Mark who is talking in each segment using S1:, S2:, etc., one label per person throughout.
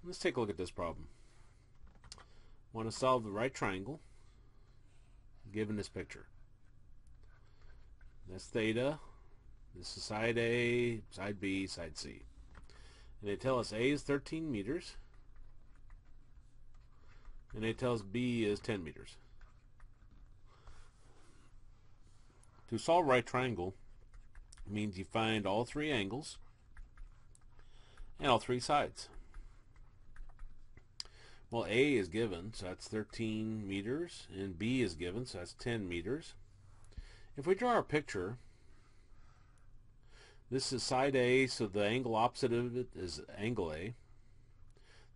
S1: Let's take a look at this problem. Want to solve the right triangle given this picture. That's theta. This is side A, side B, side C. And they tell us A is 13 meters. And they tell us B is 10 meters. To solve right triangle means you find all three angles and all three sides. Well, A is given, so that's 13 meters, and B is given, so that's 10 meters. If we draw our picture, this is side A, so the angle opposite of it is angle A.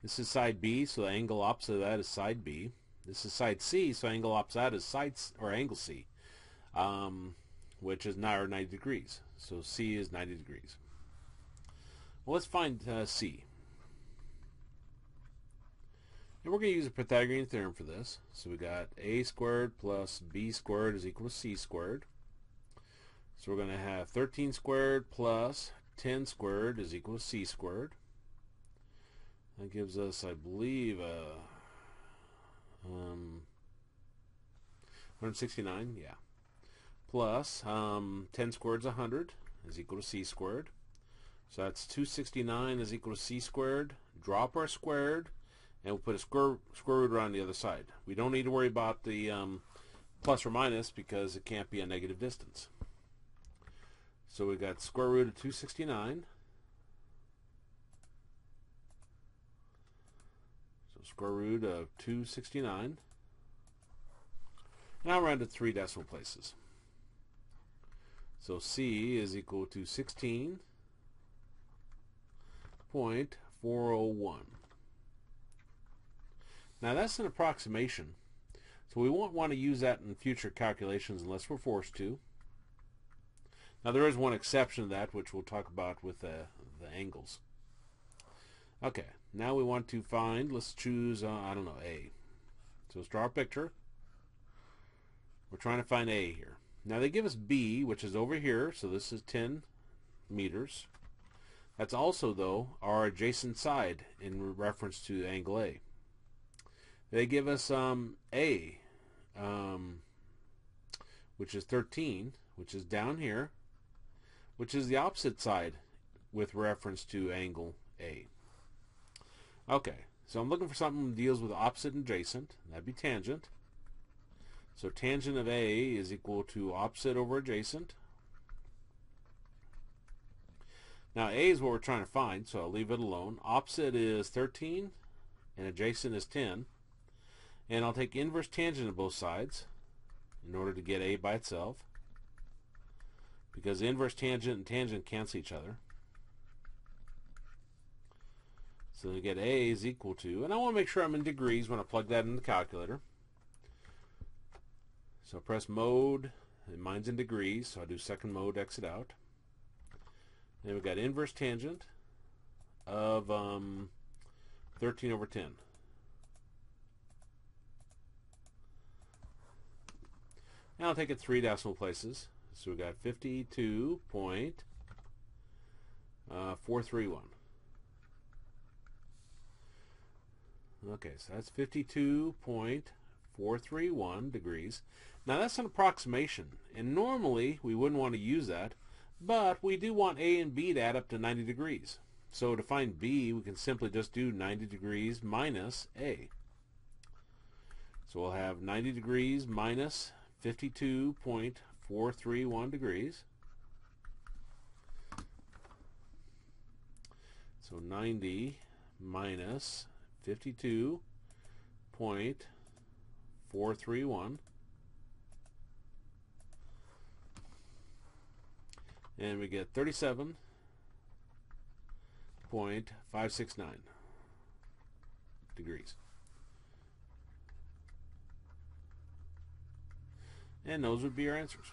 S1: This is side B, so the angle opposite of that is side B. This is side C, so angle opposite of that is angle C, which is 90 degrees. So C is 90 degrees. Well, let's find C. And we're going to use a Pythagorean theorem for this. So we got a squared plus b squared is equal to c squared. So we're going to have 13 squared plus 10 squared is equal to c squared. That gives us, I believe, 169, yeah. Plus 10 squared is 100 is equal to c squared. So that's 269 is equal to c squared. Drop our squared, and we'll put a square root around the other side. We don't need to worry about the plus or minus because it can't be a negative distance. So we got square root of 269. So square root of 269. And I'll round to 3 decimal places. So C is equal to 16.401. Now that's an approximation, so we won't want to use that in future calculations unless we're forced to. Now there is one exception to that, which we'll talk about with the angles. Okay, now we want to find, let's choose, I don't know, A. So let's draw our picture. We're trying to find A here. Now they give us B, which is over here, so this is 10 meters. That's also, though, our adjacent side in reference to angle A. They give us A, which is 13, which is down here, which is the opposite side with reference to angle A. Okay, so I'm looking for something that deals with opposite and adjacent. That'd be tangent. So tangent of A is equal to opposite over adjacent. Now A is what we're trying to find, so I'll leave it alone. Opposite is 13, and adjacent is 10. And I'll take inverse tangent of both sides in order to get A by itself, because inverse tangent and tangent cancel each other. So we get A is equal to, and I want to make sure I'm in degrees when I plug that in the calculator. So press mode, and mine's in degrees, so I'll do second mode, exit out. Then we've got inverse tangent of 13 over 10. Now I'll take it 3 decimal places. So we got 52.431. Okay, so that's 52.431 degrees. Now that's an approximation, and normally we wouldn't want to use that, but we do want A and B to add up to 90 degrees. So to find B, we can simply just do 90 degrees minus A. So we'll have 90 degrees minus 52.431 degrees. So 90 minus 52.431. And we get 37.569 degrees. And those would be our answers.